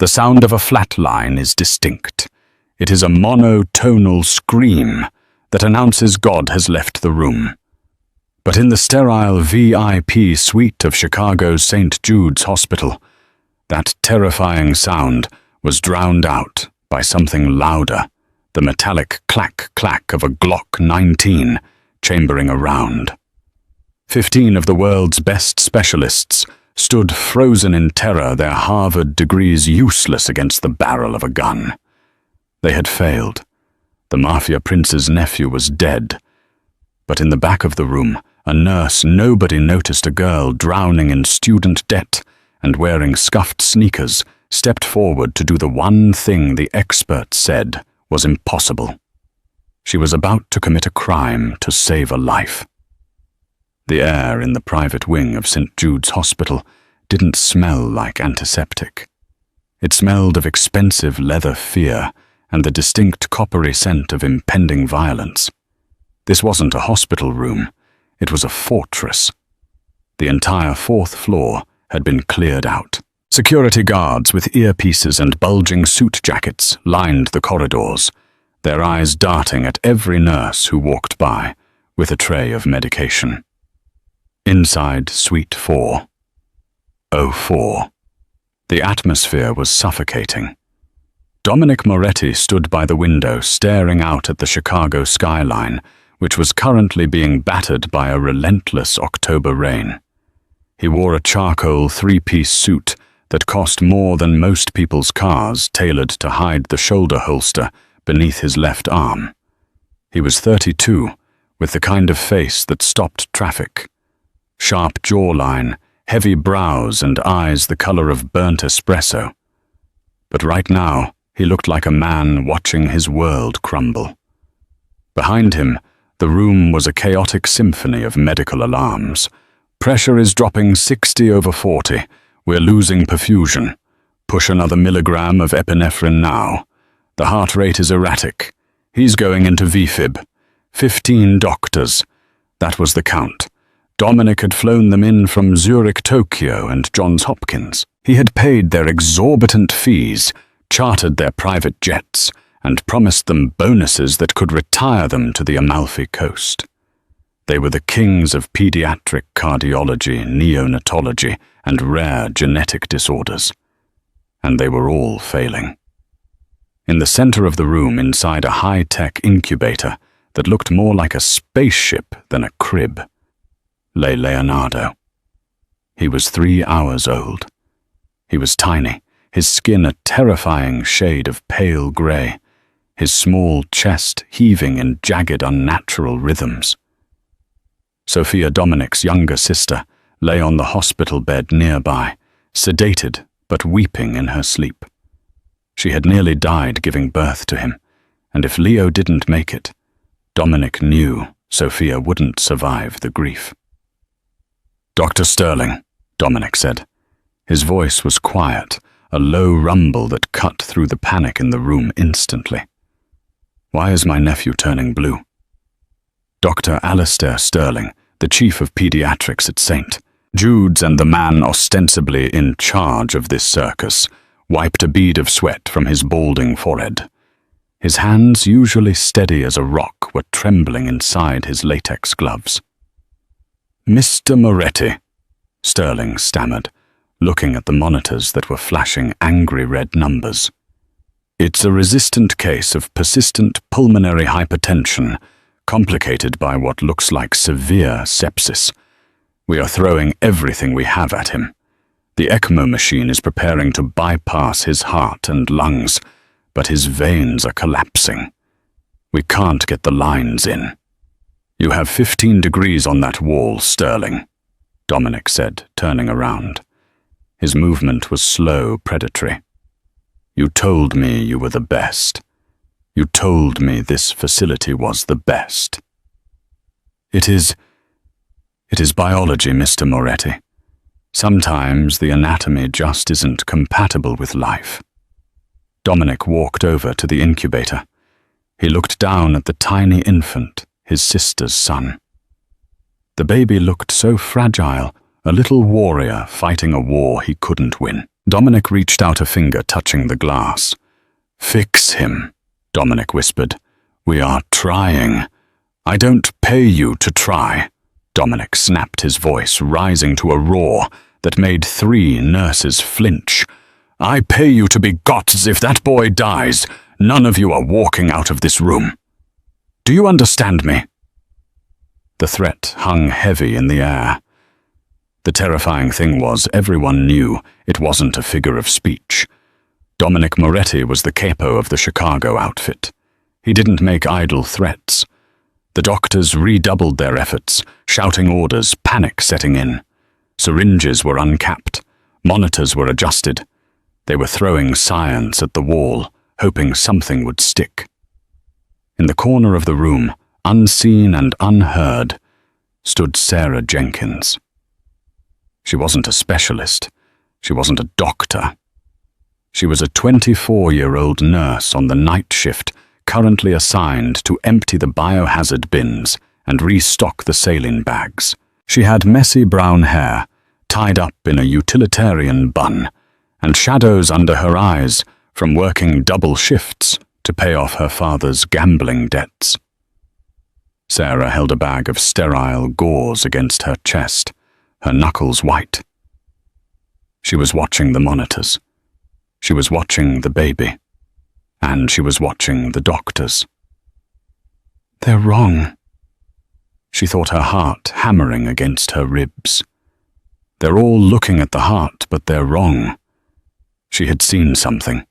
The sound of a flat line is distinct. It is a monotonal scream that announces God has left the room. But in the sterile VIP suite of Chicago's St. Jude's Hospital, that terrifying sound was drowned out by something louder, the metallic clack-clack of a Glock 19 chambering around. 15 of the world's best specialists stood frozen in terror, their Harvard degrees useless against the barrel of a gun. They had failed. The Mafia prince's nephew was dead. But in the back of the room, a nurse nobody noticed, a girl drowning in student debt and wearing scuffed sneakers, stepped forward to do the one thing the experts said was impossible. She was about to commit a crime to save a life. The air in the private wing of St. Jude's Hospital didn't smell like antiseptic. It smelled of expensive leather fear and the distinct coppery scent of impending violence. This wasn't a hospital room. It was a fortress. The entire fourth floor had been cleared out. Security guards with earpieces and bulging suit jackets lined the corridors, their eyes darting at every nurse who walked by with a tray of medication. Inside Suite 404. The atmosphere was suffocating. Dominic Moretti stood by the window staring out at the Chicago skyline, which was currently being battered by a relentless October rain. He wore a charcoal three-piece suit that cost more than most people's cars, tailored to hide the shoulder holster beneath his left arm. He was 32, with the kind of face that stopped traffic. Sharp jawline, heavy brows, and eyes the color of burnt espresso. But right now, he looked like a man watching his world crumble. Behind him, the room was a chaotic symphony of medical alarms. Pressure is dropping 60/40. We're losing perfusion. Push another milligram of epinephrine now. The heart rate is erratic. He's going into VFib. 15 doctors. That was the count. Dominic had flown them in from Zurich, Tokyo, and Johns Hopkins. He had paid their exorbitant fees, chartered their private jets, and promised them bonuses that could retire them to the Amalfi Coast. They were the kings of pediatric cardiology, neonatology, and rare genetic disorders. And they were all failing. In the center of the room, inside a high-tech incubator that looked more like a spaceship than a crib, lay Leonardo. He was 3 hours old. He was tiny, his skin a terrifying shade of pale gray, his small chest heaving in jagged, unnatural rhythms. Sophia, Dominic's younger sister, lay on the hospital bed nearby, sedated but weeping in her sleep. She had nearly died giving birth to him, and if Leo didn't make it, Dominic knew Sophia wouldn't survive the grief. "Dr. Sterling," Dominic said. His voice was quiet, a low rumble that cut through the panic in the room instantly. "Why is my nephew turning blue?" Dr. Alistair Sterling, the chief of pediatrics at St. Jude's and the man ostensibly in charge of this circus, wiped a bead of sweat from his balding forehead. His hands, usually steady as a rock, were trembling inside his latex gloves. "Mr. Moretti," Sterling stammered, looking at the monitors that were flashing angry red numbers. "It's a resistant case of persistent pulmonary hypertension, complicated by what looks like severe sepsis. We are throwing everything we have at him. The ECMO machine is preparing to bypass his heart and lungs, but his veins are collapsing. We can't get the lines in." "You have 15 degrees on that wall, Sterling," Dominic said, turning around. His movement was slow, predatory. "You told me you were the best. You told me this facility was the best." It is biology, Mr. Moretti. Sometimes the anatomy just isn't compatible with life." Dominic walked over to the incubator. He looked down at the tiny infant, his sister's son. The baby looked so fragile, a little warrior fighting a war he couldn't win. Dominic reached out a finger, touching the glass. "Fix him," Dominic whispered. "We are trying." "I don't pay you to try." Dominic snapped, his voice rising to a roar that made 3 nurses flinch. "I pay you to be gods. If that boy dies, none of you are walking out of this room. Do you understand me?" The threat hung heavy in the air. The terrifying thing was, everyone knew it wasn't a figure of speech. Dominic Moretti was the capo of the Chicago outfit. He didn't make idle threats. The doctors redoubled their efforts, shouting orders, panic setting in. Syringes were uncapped. Monitors were adjusted. They were throwing science at the wall, hoping something would stick. In the corner of the room, unseen and unheard, stood Sarah Jenkins. She wasn't a specialist. She wasn't a doctor. She was a 24-year-old nurse on the night shift, currently assigned to empty the biohazard bins and restock the saline bags. She had messy brown hair, tied up in a utilitarian bun, and shadows under her eyes from working double shifts to pay off her father's gambling debts. Sarah held a bag of sterile gauze against her chest, her knuckles white. She was watching the monitors. She was watching the baby. And she was watching the doctors. "They're wrong." She thought her heart hammering against her ribs. "They're all looking at the heart, but they're wrong." She had seen something.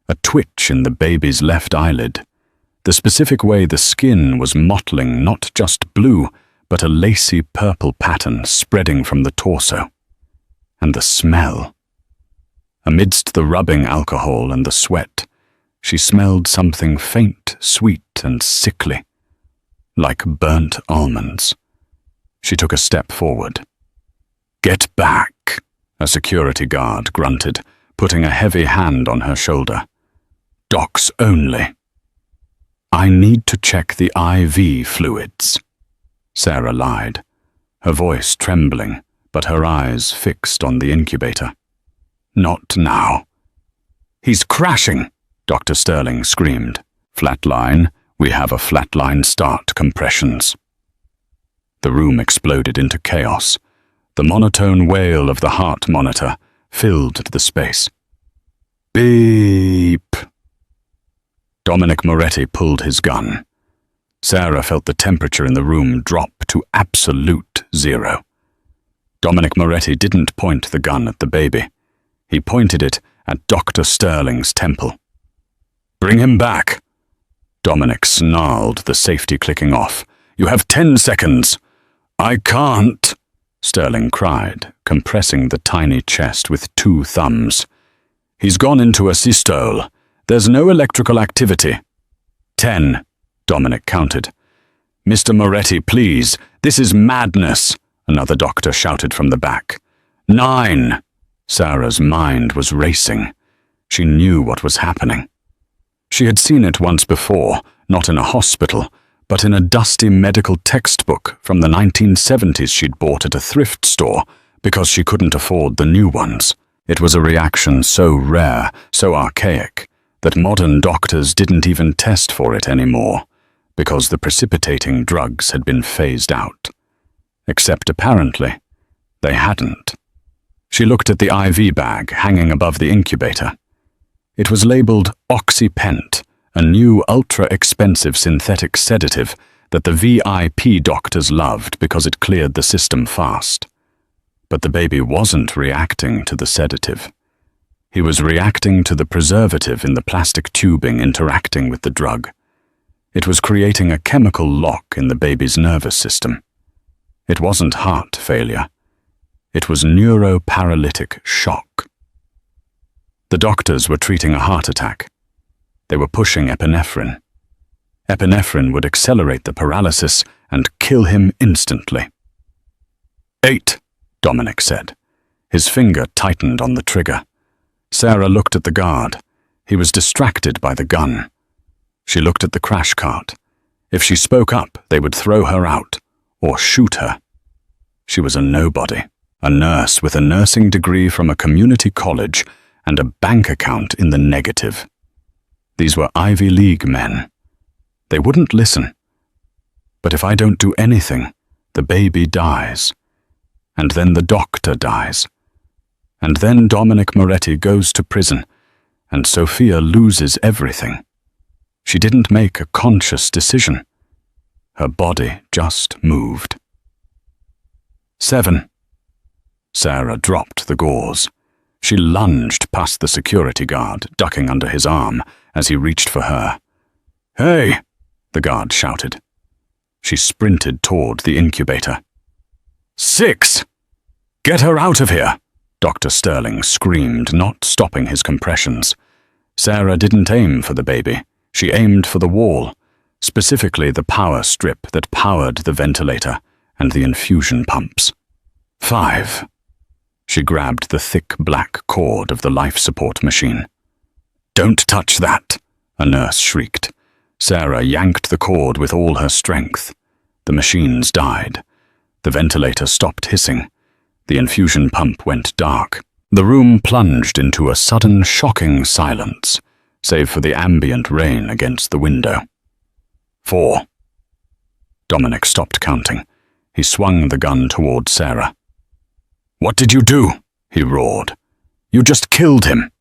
A twitch in the baby's left eyelid. The specific way the skin was mottling not just blue, but a lacy purple pattern spreading from the torso. And the smell. Amidst the rubbing alcohol and the sweat, she smelled something faint, sweet, and sickly, like burnt almonds. She took a step forward. "Get back," a security guard grunted, putting a heavy hand on her shoulder. "Docs only." "I need to check the IV fluids," Sarah lied, her voice trembling, but her eyes fixed on the incubator. "Not now." "He's crashing," Dr. Sterling screamed. "Flatline, we have a flatline start compressions." The room exploded into chaos. The monotone wail of the heart monitor filled the space. Beep. Dominic Moretti pulled his gun. Sarah felt the temperature in the room drop to absolute 0. Dominic Moretti didn't point the gun at the baby. He pointed it at Dr. Sterling's temple. "Bring him back." Dominic snarled, the safety clicking off. "You have 10 seconds." "I can't," Sterling cried, compressing the tiny chest with 2 thumbs. "He's gone into a systole. There's no electrical activity." 10, Dominic counted. "Mr. Moretti, please, this is madness," another doctor shouted from the back. 9. Sarah's mind was racing. She knew what was happening. She had seen it once before, not in a hospital, but in a dusty medical textbook from the 1970s she'd bought at a thrift store because she couldn't afford the new ones. It was a reaction so rare, so archaic, that modern doctors didn't even test for it anymore, because the precipitating drugs had been phased out. Except apparently, they hadn't. She looked at the IV bag hanging above the incubator. It was labeled Oxypent, a new ultra-expensive synthetic sedative that the VIP doctors loved because it cleared the system fast. But the baby wasn't reacting to the sedative. He was reacting to the preservative in the plastic tubing interacting with the drug. It was creating a chemical lock in the baby's nervous system. It wasn't heart failure. It was neuroparalytic shock. The doctors were treating a heart attack. They were pushing epinephrine. Epinephrine would accelerate the paralysis and kill him instantly. 8, Dominic said. His finger tightened on the trigger. Sarah looked at the guard. He was distracted by the gun. She looked at the crash cart. If she spoke up, they would throw her out or shoot her. She was a nobody. A nurse with a nursing degree from a community college and a bank account in the negative. These were Ivy League men. They wouldn't listen. But if I don't do anything, the baby dies. And then the doctor dies. And then Dominic Moretti goes to prison, and Sophia loses everything. She didn't make a conscious decision. Her body just moved. 7. Sarah dropped the gauze. She lunged past the security guard, ducking under his arm as he reached for her. "Hey!" the guard shouted. She sprinted toward the incubator. 6! "Get her out of here!" Dr. Sterling screamed, not stopping his compressions. Sarah didn't aim for the baby. She aimed for the wall, specifically the power strip that powered the ventilator and the infusion pumps. 5. She grabbed the thick black cord of the life support machine. "Don't touch that!" a nurse shrieked. Sarah yanked the cord with all her strength. The machines died. The ventilator stopped hissing. The infusion pump went dark. The room plunged into a sudden, shocking silence, save for the ambient rain against the window. 4. Dominic stopped counting. He swung the gun toward Sarah. "What did you do?" he roared. "You just killed him."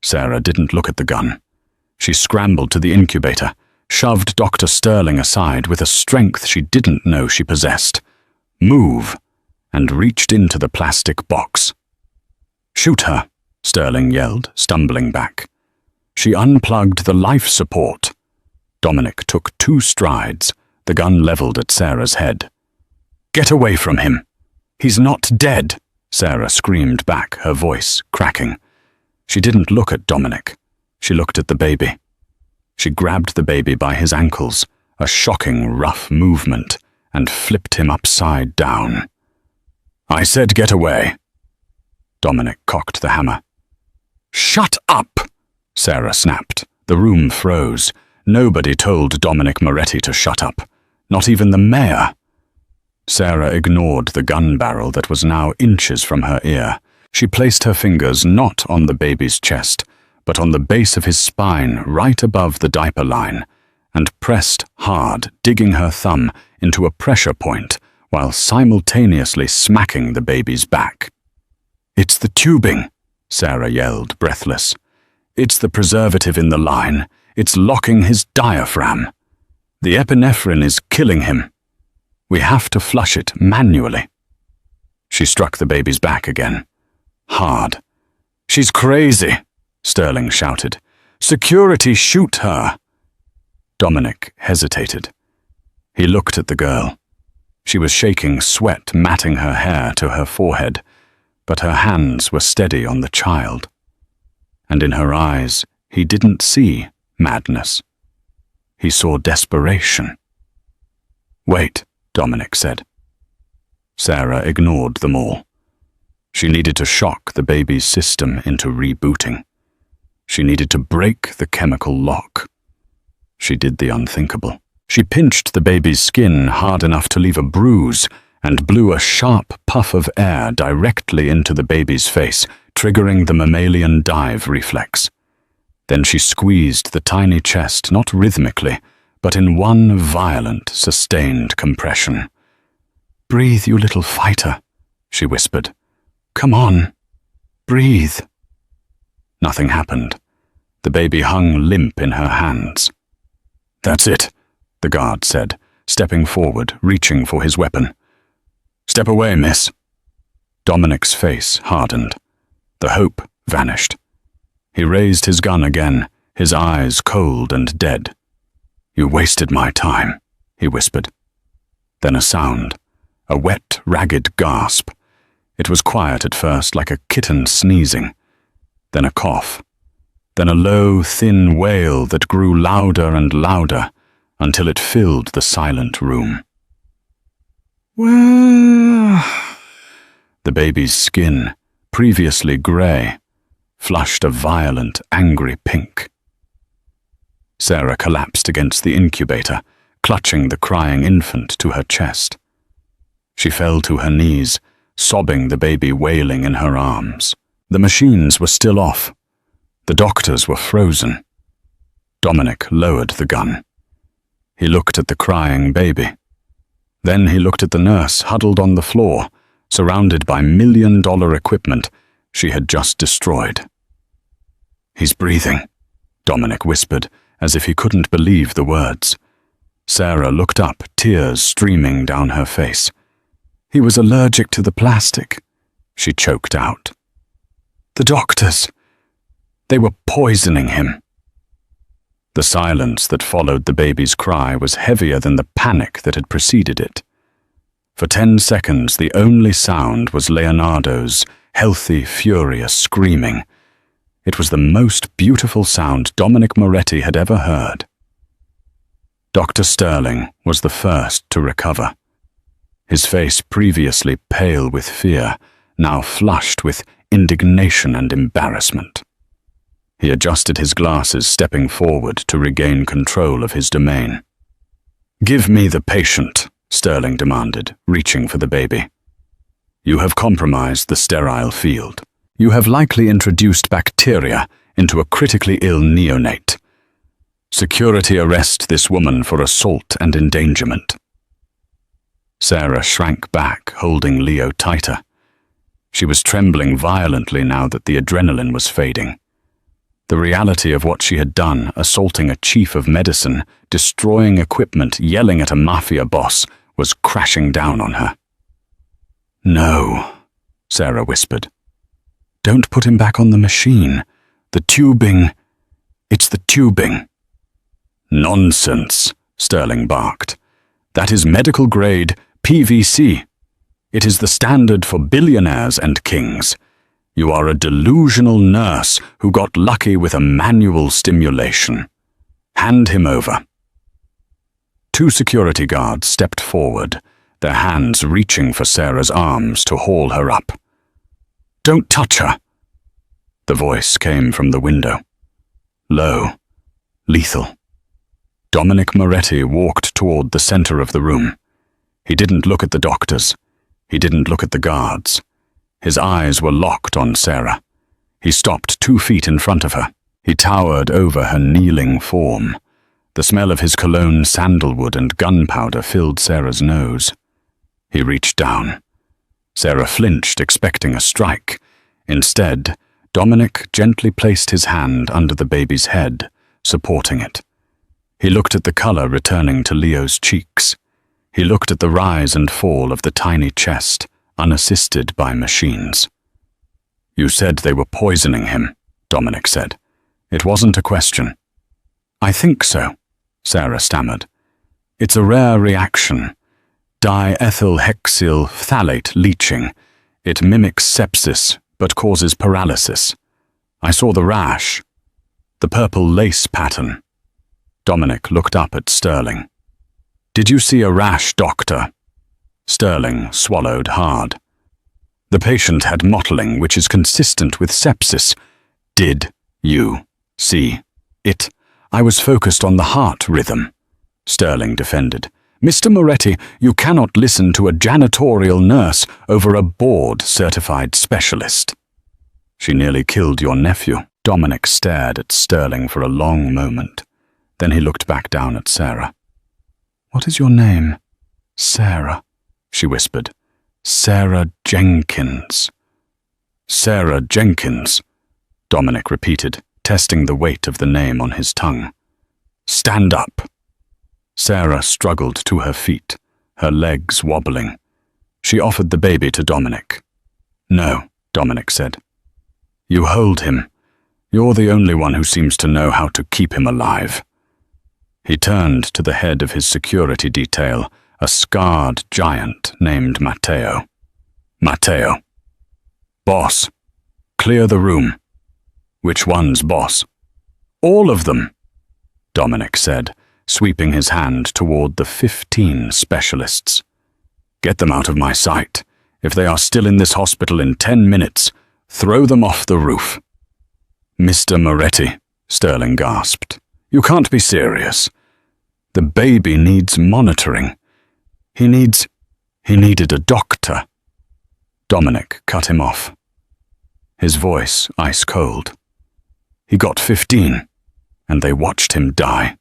Sarah didn't look at the gun. She scrambled to the incubator, shoved Dr. Sterling aside with a strength she didn't know she possessed. "Move!" and reached into the plastic box. "Shoot her!" Sterling yelled, stumbling back. She unplugged the life support. Dominic took 2 strides, the gun leveled at Sarah's head. "Get away from him! He's not dead!" Sarah screamed back, her voice cracking. She didn't look at Dominic. She looked at the baby. She grabbed the baby by his ankles, a shocking, rough movement, and flipped him upside down. "I said get away." Dominic cocked the hammer. "Shut up!" Sarah snapped. The room froze. Nobody told Dominic Moretti to shut up, not even the mayor. Sarah ignored the gun barrel that was now inches from her ear. She placed her fingers not on the baby's chest, but on the base of his spine right above the diaper line, and pressed hard, digging her thumb into a pressure point while simultaneously smacking the baby's back. "It's the tubing," Sarah yelled, breathless. "It's the preservative in the line. It's locking his diaphragm. The epinephrine is killing him. We have to flush it manually." She struck the baby's back again. Hard. "She's crazy," Sterling shouted. "Security, shoot her!" Dominic hesitated. He looked at the girl. She was shaking sweat, matting her hair to her forehead, but her hands were steady on the child. And in her eyes, he didn't see madness. He saw desperation. "Wait," Dominic said. Sarah ignored them all. She needed to shock the baby's system into rebooting. She needed to break the chemical lock. She did the unthinkable. She pinched the baby's skin hard enough to leave a bruise and blew a sharp puff of air directly into the baby's face, triggering the mammalian dive reflex. Then she squeezed the tiny chest, not rhythmically, but in one violent, sustained compression. "Breathe, you little fighter," she whispered. "Come on, breathe." Nothing happened. The baby hung limp in her hands. "That's it," the guard said, stepping forward, reaching for his weapon. "Step away, miss." Dominic's face hardened. The hope vanished. He raised his gun again, his eyes cold and dead. "You wasted my time," he whispered. Then a sound, a wet, ragged gasp. It was quiet at first, like a kitten sneezing. Then a cough. Then a low, thin wail that grew louder and louder until it filled the silent room. "Well..." The baby's skin, previously grey, flushed a violent, angry pink. Sarah collapsed against the incubator, clutching the crying infant to her chest. She fell to her knees, sobbing, the baby wailing in her arms. The machines were still off. The doctors were frozen. Dominic lowered the gun. He looked at the crying baby. Then he looked at the nurse huddled on the floor, surrounded by million-dollar equipment she had just destroyed. "He's breathing," Dominic whispered, as if he couldn't believe the words. Sarah looked up, tears streaming down her face. "He was allergic to the plastic," she choked out. "The doctors, they were poisoning him." The silence that followed the baby's cry was heavier than the panic that had preceded it. For 10 seconds, the only sound was Leonardo's healthy, furious screaming. It was the most beautiful sound Dominic Moretti had ever heard. Dr. Sterling was the first to recover. His face, previously pale with fear, now flushed with indignation and embarrassment. He adjusted his glasses, stepping forward to regain control of his domain. "Give me the patient," Sterling demanded, reaching for the baby. "You have compromised the sterile field. You have likely introduced bacteria into a critically ill neonate. Security arrest this woman for assault and endangerment." Sarah shrank back, holding Leo tighter. She was trembling violently now that the adrenaline was fading. The reality of what she had done, assaulting a chief of medicine, destroying equipment, yelling at a mafia boss, was crashing down on her. "No," Sarah whispered. "Don't put him back on the machine. The tubing, it's the tubing." "Nonsense," Sterling barked. "That is medical grade PVC. It is the standard for billionaires and kings. You are a delusional nurse who got lucky with a manual stimulation. Hand him over." 2 security guards stepped forward, their hands reaching for Sarah's arms to haul her up. "Don't touch her." The voice came from the window. Low, lethal. Dominic Moretti walked toward the center of the room. He didn't look at the doctors. He didn't look at the guards. His eyes were locked on Sarah. He stopped 2 feet in front of her. He towered over her kneeling form. The smell of his cologne, sandalwood, and gunpowder filled Sarah's nose. He reached down. Sarah flinched, expecting a strike. Instead, Dominic gently placed his hand under the baby's head, supporting it. He looked at the color returning to Leo's cheeks. He looked at the rise and fall of the tiny chest, unassisted by machines. "You said they were poisoning him," Dominic said. "It wasn't a question." "I think so," Sarah stammered. "It's a rare reaction. Diethylhexyl phthalate leaching. It mimics sepsis, but causes paralysis. I saw the rash, the purple lace pattern." Dominic looked up at Sterling. "Did you see a rash, doctor?" Sterling swallowed hard. "The patient had mottling, which is consistent with sepsis. Did you see it? I was focused on the heart rhythm," Sterling defended. "Mr. Moretti, you cannot listen to a janitorial nurse over a board-certified specialist." "She nearly killed your nephew." Dominic stared at Sterling for a long moment. Then he looked back down at Sarah. "What is your name?" "Sarah," she whispered. "Sarah Jenkins." "Sarah Jenkins," Dominic repeated, testing the weight of the name on his tongue. "Stand up." Sarah struggled to her feet, her legs wobbling. She offered the baby to Dominic. "No," Dominic said. "You hold him. You're the only one who seems to know how to keep him alive." He turned to the head of his security detail, a scarred giant named Matteo. "Matteo." "Boss. Clear the room." "Which one's boss?" "All of them," Dominic said, sweeping his hand toward the 15 specialists. "Get them out of my sight. If they are still in this hospital in 10 minutes, throw them off the roof." "Mr. Moretti," Sterling gasped. "You can't be serious. The baby needs monitoring. He needed a doctor." Dominic cut him off, his voice ice cold. He got 15, and they watched him die.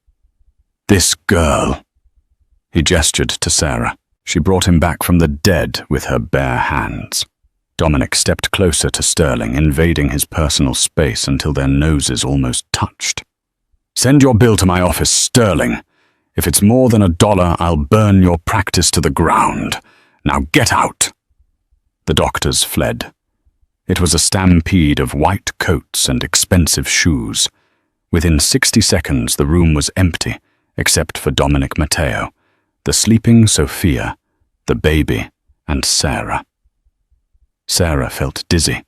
This girl. He gestured to Sarah. She brought him back from the dead with her bare hands. Dominic stepped closer to Sterling, invading his personal space until their noses almost touched. "Send your bill to my office, Sterling. If it's more than $1, I'll burn your practice to the ground. Now get out." The doctors fled. It was a stampede of white coats and expensive shoes. Within 60 seconds, the room was empty, except for Dominic Matteo, the sleeping Sophia, the baby, and Sarah. Sarah felt dizzy.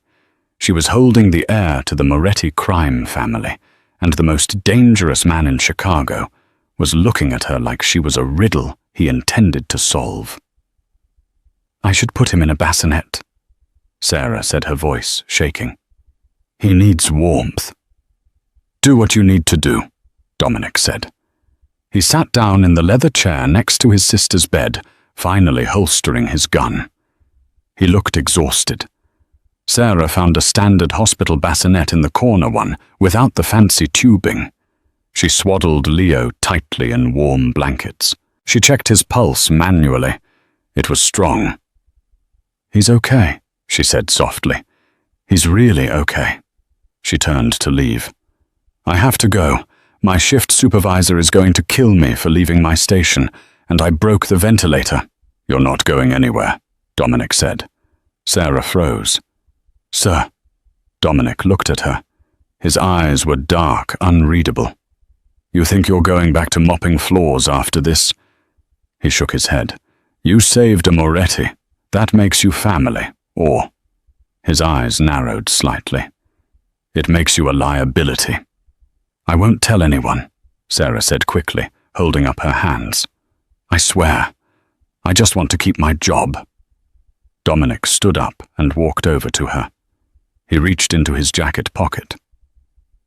She was holding the heir to the Moretti crime family, and the most dangerous man in Chicago was looking at her like she was a riddle he intended to solve. "I should put him in a bassinet," Sarah said, her voice shaking. "He needs warmth." "Do what you need to do," Dominic said. He sat down in the leather chair next to his sister's bed, finally holstering his gun. He looked exhausted. Sarah found a standard hospital bassinet in the corner one, without the fancy tubing. She swaddled Leo tightly in warm blankets. She checked his pulse manually. It was strong. "He's okay," she said softly. "He's really okay." She turned to leave. "I have to go. My shift supervisor is going to kill me for leaving my station, and I broke the ventilator." "You're not going anywhere," Dominic said. Sarah froze. "Sir." Dominic looked at her. His eyes were dark, unreadable. "You think you're going back to mopping floors after this?" He shook his head. "You saved a Moretti. That makes you family, or—" His eyes narrowed slightly. "It makes you a liability." "I won't tell anyone," Sarah said quickly, holding up her hands. "I swear. I just want to keep my job." Dominic stood up and walked over to her. He reached into his jacket pocket.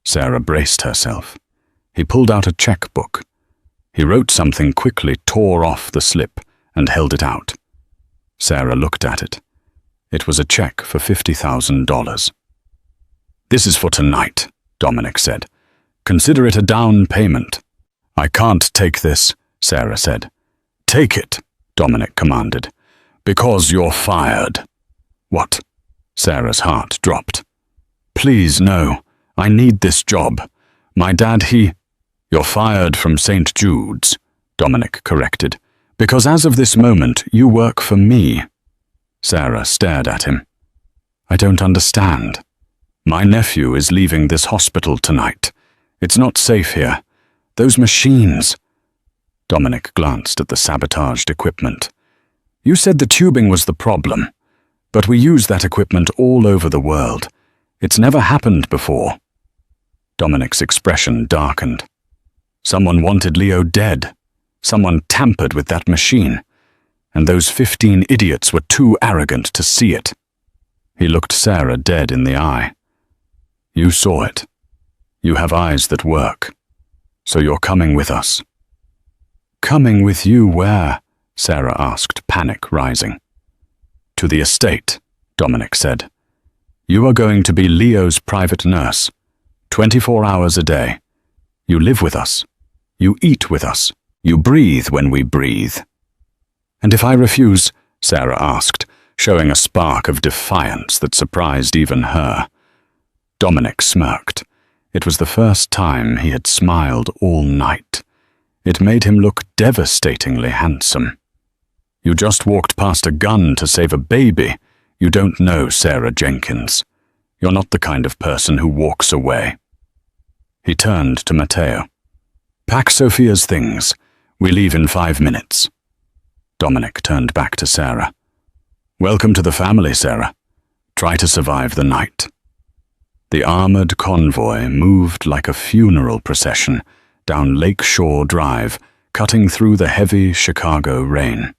Sarah braced herself. He pulled out a checkbook. He wrote something quickly, tore off the slip, and held it out. Sarah looked at it. It was a check for $50,000. "This is for tonight," Dominic said. "Consider it a down payment." "I can't take this," Sarah said. "Take it," Dominic commanded. "Because you're fired." "What?" Sarah's heart dropped. "Please, no. I need this job. My dad, You're fired from St. Jude's," Dominic corrected. "Because as of this moment, you work for me." Sarah stared at him. "I don't understand. My nephew is leaving this hospital tonight. It's not safe here. Those machines—" Dominic glanced at the sabotaged equipment. "You said the tubing was the problem, but we use that equipment all over the world. It's never happened before." Dominic's expression darkened. Someone wanted Leo dead. Someone tampered with that machine, and those 15 idiots were too arrogant to see it. He looked Sarah dead in the eye. "You saw it. You have eyes that work. So you're coming with us." "Coming with you where?" Sarah asked, panic rising. "To the estate," Dominic said. "You are going to be Leo's private nurse, 24 hours a day. You live with us. You eat with us. You breathe when we breathe." "And if I refuse?" Sarah asked, showing a spark of defiance that surprised even her. Dominic smirked. It was the first time he had smiled all night. It made him look devastatingly handsome. "You just walked past a gun to save a baby. You don't know Sarah Jenkins. You're not the kind of person who walks away." He turned to Matteo. "Pack Sophia's things. We leave in 5 minutes." Dominic turned back to Sarah. "Welcome to the family, Sarah. Try to survive the night." The armored convoy moved like a funeral procession down Lake Shore Drive, cutting through the heavy Chicago rain.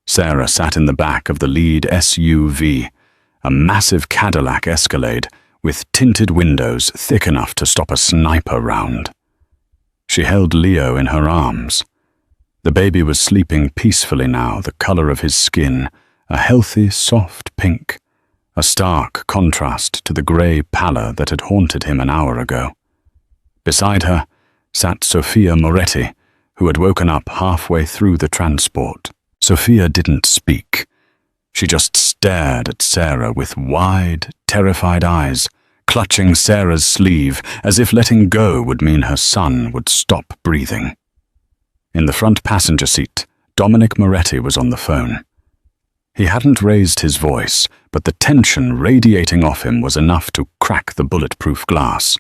Sarah sat in the back of the lead SUV, a massive Cadillac Escalade with tinted windows thick enough to stop a sniper round. She held Leo in her arms. The baby was sleeping peacefully now, the color of his skin a healthy, soft pink, a stark contrast to the grey pallor that had haunted him an hour ago. Beside her sat Sophia Moretti, who had woken up halfway through the transport. Sophia didn't speak. She just stared at Sarah with wide, terrified eyes, clutching Sarah's sleeve as if letting go would mean her son would stop breathing. In the front passenger seat, Dominic Moretti was on the phone. He hadn't raised his voice, but the tension radiating off him was enough to crack the bulletproof glass.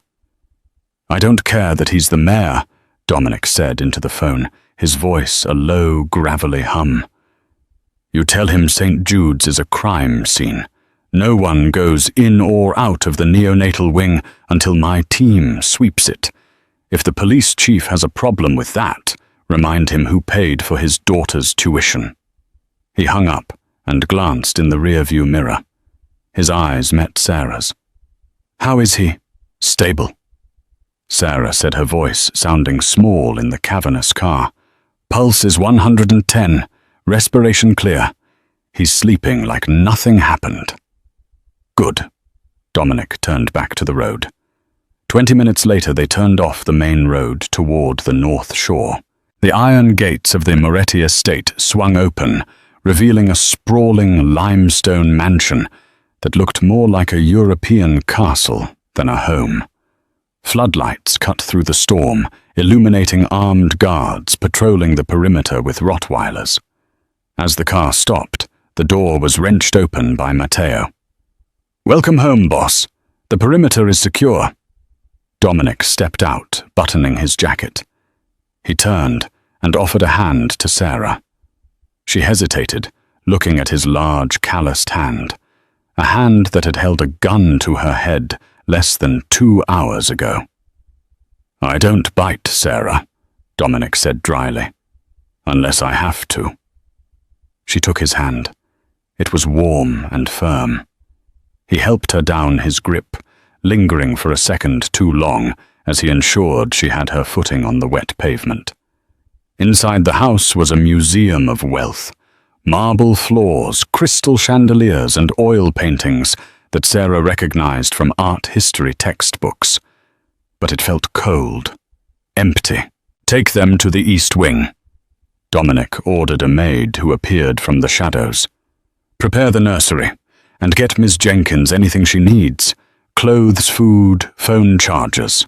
"I don't care that he's the mayor," Dominic said into the phone, his voice a low, gravelly hum. "You tell him St. Jude's is a crime scene. No one goes in or out of the neonatal wing until my team sweeps it. If the police chief has a problem with that, remind him who paid for his daughter's tuition." He hung up and glanced in the rearview mirror. His eyes met Sarah's. "How is he?" "Stable," Sarah said, her voice sounding small in the cavernous car. "Pulse is 110, respiration clear. He's sleeping like nothing happened." "Good." Dominic turned back to the road. 20 minutes later they turned off the main road toward the north shore. The iron gates of the Moretti estate swung open, revealing a sprawling limestone mansion that looked more like a European castle than a home. Floodlights cut through the storm, illuminating armed guards patrolling the perimeter with Rottweilers. As the car stopped, the door was wrenched open by Matteo. "Welcome home, boss. The perimeter is secure." Dominic stepped out, buttoning his jacket. He turned and offered a hand to Sarah. She hesitated, looking at his large, calloused hand, a hand that had held a gun to her head less than 2 hours ago. "I don't bite, Sarah," Dominic said dryly, "unless I have to." She took his hand. It was warm and firm. He helped her down his grip, lingering for a second too long as he ensured she had her footing on the wet pavement. Inside the house was a museum of wealth. Marble floors, crystal chandeliers, and oil paintings that Sarah recognized from art history textbooks. But it felt cold, empty. "Take them to the East Wing," Dominic ordered a maid who appeared from the shadows. "Prepare the nursery, and get Miss Jenkins anything she needs. Clothes, food, phone chargers."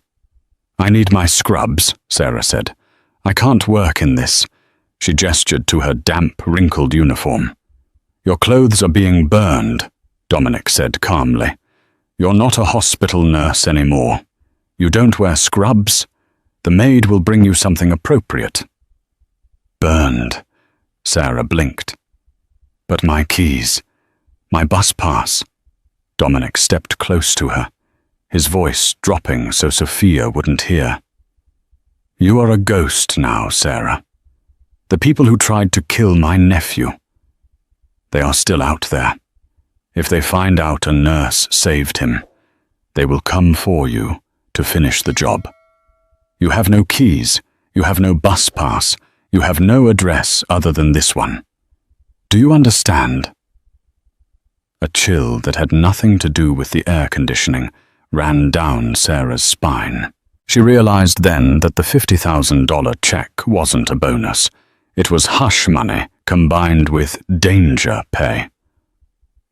"I need my scrubs," Sarah said. "I can't work in this." She gestured to her damp, wrinkled uniform. "Your clothes are being burned," Dominic said calmly. "You're not a hospital nurse anymore. You don't wear scrubs. The maid will bring you something appropriate." "Burned," Sarah blinked. "But my keys, my bus pass." Dominic stepped close to her, his voice dropping so Sophia wouldn't hear. "You are a ghost now, Sarah. The people who tried to kill my nephew, they are still out there. If they find out a nurse saved him, they will come for you to finish the job. You have no keys, you have no bus pass, you have no address other than this one. Do you understand?" A chill that had nothing to do with the air conditioning ran down Sarah's spine. She realized then that the $50,000 check wasn't a bonus. It was hush money combined with danger pay.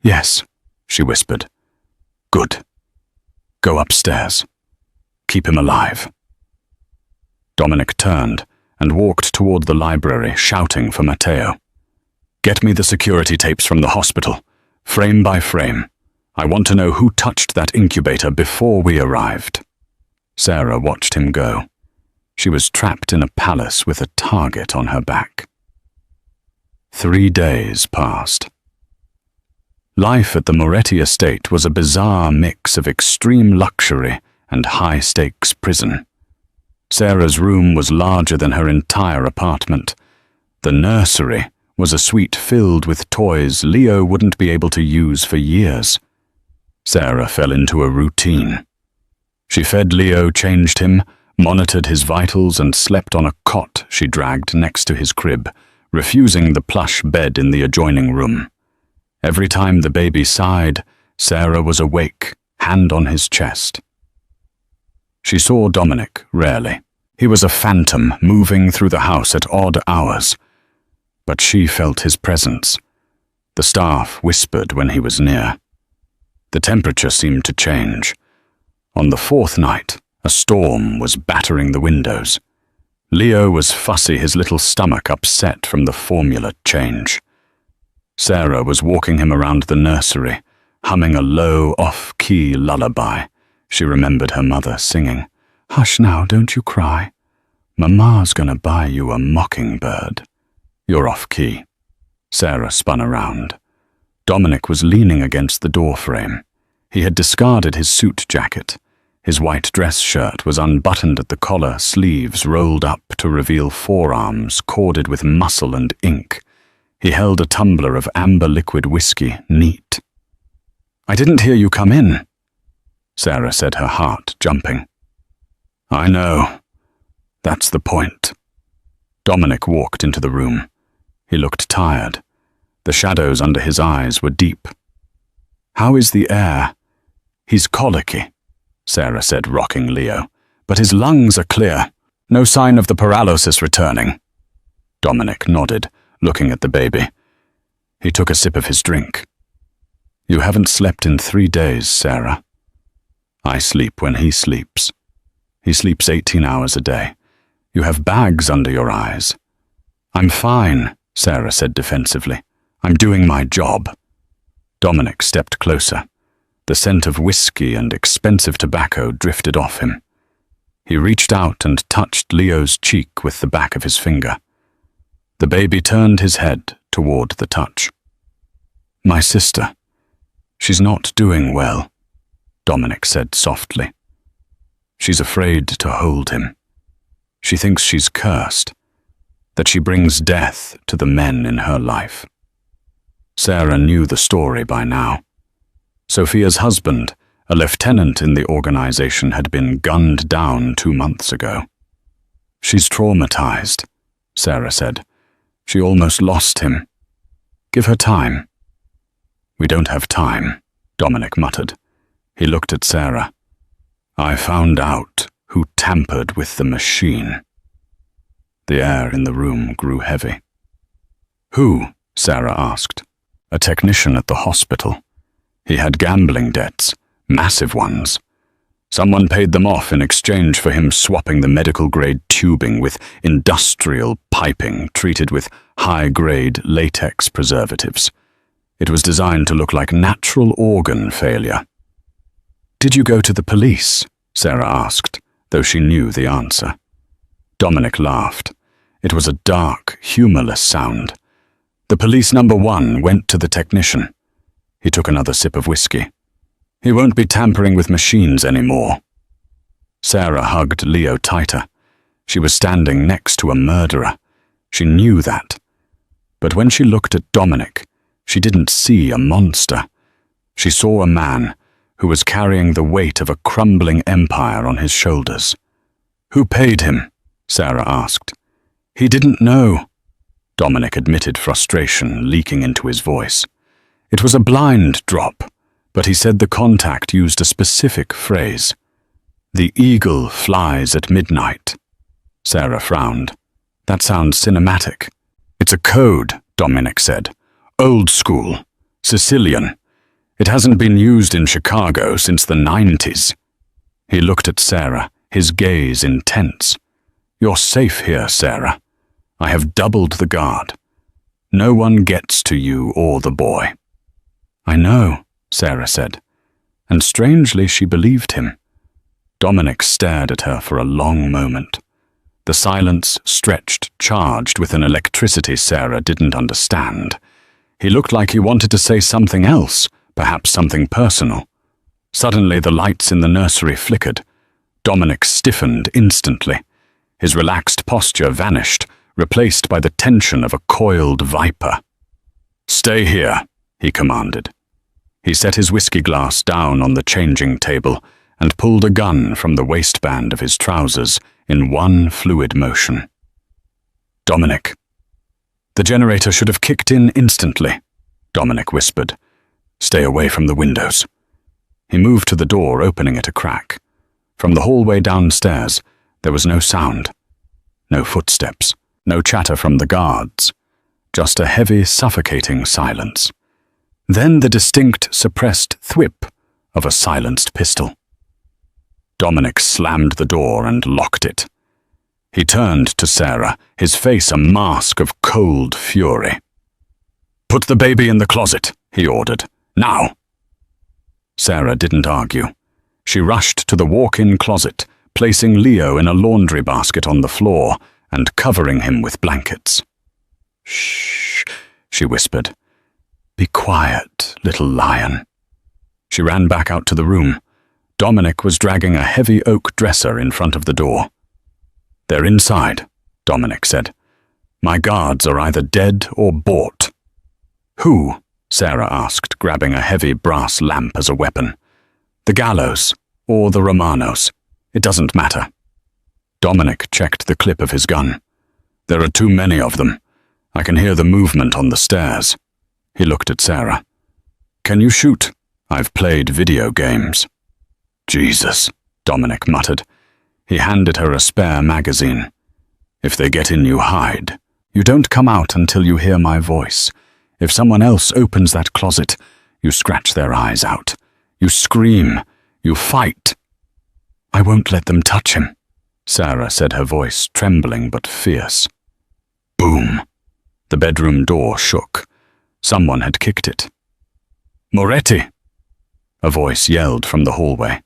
"Yes," she whispered. "Good. Go upstairs. Keep him alive." Dominic turned and walked toward the library, shouting for Matteo. "Get me the security tapes from the hospital, frame by frame. I want to know who touched that incubator before we arrived." Sarah watched him go. She was trapped in a palace with a target on her back. 3 days passed. Life at the Moretti estate was a bizarre mix of extreme luxury and high-stakes prison. Sarah's room was larger than her entire apartment. The nursery was a suite filled with toys Leo wouldn't be able to use for years. Sarah fell into a routine. She fed Leo, changed him, monitored his vitals, and slept on a cot she dragged next to his crib, refusing the plush bed in the adjoining room. Every time the baby sighed, Sarah was awake, hand on his chest. She saw Dominic rarely. He was a phantom moving through the house at odd hours. But she felt his presence. The staff whispered when he was near. The temperature seemed to change. On the fourth night, a storm was battering the windows. Leo was fussy, his little stomach upset from the formula change. Sarah was walking him around the nursery, humming a low, off-key lullaby. She remembered her mother singing, "Hush now, don't you cry. Mama's gonna buy you a mockingbird." "You're off-key." Sarah spun around. Dominic was leaning against the doorframe. He had discarded his suit jacket. His white dress shirt was unbuttoned at the collar, sleeves rolled up to reveal forearms corded with muscle and ink. He held a tumbler of amber liquid whiskey, neat. "I didn't hear you come in," Sarah said, her heart jumping. "I know. That's the point." Dominic walked into the room. He looked tired. The shadows under his eyes were deep. "How is the air?" "He's colicky," Sarah said, rocking Leo. "But his lungs are clear. No sign of the paralysis returning." Dominic nodded, looking at the baby. He took a sip of his drink. "You haven't slept in 3 days, Sarah." "I sleep when he sleeps. He sleeps 18 hours a day. You have bags under your eyes." "I'm fine," Sarah said defensively. "I'm doing my job." Dominic stepped closer. The scent of whiskey and expensive tobacco drifted off him. He reached out and touched Leo's cheek with the back of his finger. The baby turned his head toward the touch. "My sister. She's not doing well," Dominic said softly. "She's afraid to hold him. She thinks she's cursed, that she brings death to the men in her life." Sarah knew the story by now. Sophia's husband, a lieutenant in the organization, had been gunned down 2 months ago. "She's traumatized," Sarah said. "She almost lost him. Give her time." "We don't have time," Dominic muttered. He looked at Sarah. "I found out who tampered with the machine." The air in the room grew heavy. "Who?" Sarah asked. "A technician at the hospital. He had gambling debts, massive ones. Someone paid them off in exchange for him swapping the medical-grade tubing with industrial piping treated with high-grade latex preservatives. It was designed to look like natural organ failure." "Did you go to the police?" Sarah asked, though she knew the answer. Dominic laughed. It was a dark, humorless sound. "The police number 1 went to the technician." He took another sip of whiskey. "He won't be tampering with machines anymore." Sarah hugged Leo tighter. She was standing next to a murderer. She knew that. But when she looked at Dominic, she didn't see a monster. She saw a man who was carrying the weight of a crumbling empire on his shoulders. "Who paid him?" Sarah asked. "He didn't know." Dominic admitted frustration leaking into his voice. "It was a blind drop, but he said the contact used a specific phrase. 'The eagle flies at midnight.'" Sarah frowned. "That sounds cinematic." "It's a code," Dominic said. "Old school. Sicilian. It hasn't been used in Chicago since the 90s. He looked at Sarah, his gaze intense. "You're safe here, Sarah. I have doubled the guard. No one gets to you or the boy." "I know," Sarah said, and strangely she believed him. Dominic stared at her for a long moment. The silence stretched, charged with an electricity Sarah didn't understand. He looked like he wanted to say something else, perhaps something personal. Suddenly the lights in the nursery flickered. Dominic stiffened instantly. His relaxed posture vanished, replaced by the tension of a coiled viper. "Stay here," he commanded. He set his whiskey glass down on the changing table and pulled a gun from the waistband of his trousers in one fluid motion. "Dominic." The generator should have kicked in instantly. Dominic whispered. "Stay away from the windows." He moved to the door, opening it a crack. From the hallway downstairs, there was no sound. No footsteps, no chatter from the guards. Just a heavy, suffocating silence. Then the distinct, suppressed thwip of a silenced pistol. Dominic slammed the door and locked it. He turned to Sarah, his face a mask of cold fury. "Put the baby in the closet," he ordered. "Now!" Sarah didn't argue. She rushed to the walk-in closet, placing Leo in a laundry basket on the floor and covering him with blankets. "Shh," she whispered. "Be quiet, little lion." She ran back out to the room. Dominic was dragging a heavy oak dresser in front of the door. "They're inside," Dominic said. "My guards are either dead or bought." "Who?" Sarah asked, grabbing a heavy brass lamp as a weapon. "The gallows, or the Romanos. It doesn't matter." Dominic checked the clip of his gun. "There are too many of them. I can hear the movement on the stairs." He looked at Sarah. "Can you shoot? I've played video games." "Jesus," Dominic muttered. He handed her a spare magazine. "If they get in, you hide. You don't come out until you hear my voice. If someone else opens that closet, you scratch their eyes out. You scream. You fight." "I won't let them touch him," Sarah said, her voice trembling but fierce. Boom. The bedroom door shook. Someone had kicked it. "Moretti!" A voice yelled from the hallway.